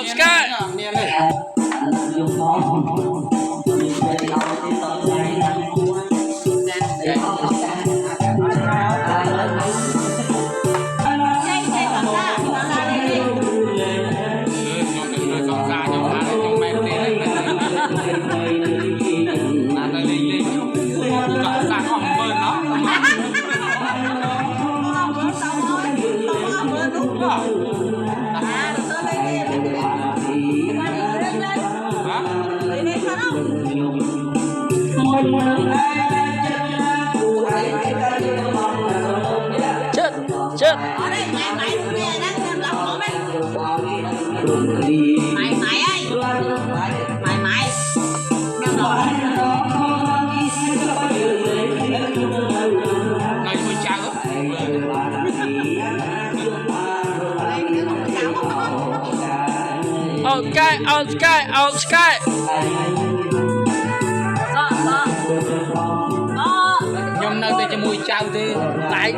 Sky. Chết. Ở đây mày nghe đang lọc nữa mày. Mày ơi. Mày. Đeo đồ. Này tôi chào. On Sky. Nhom nơi tôi cho mùi chào thì lại.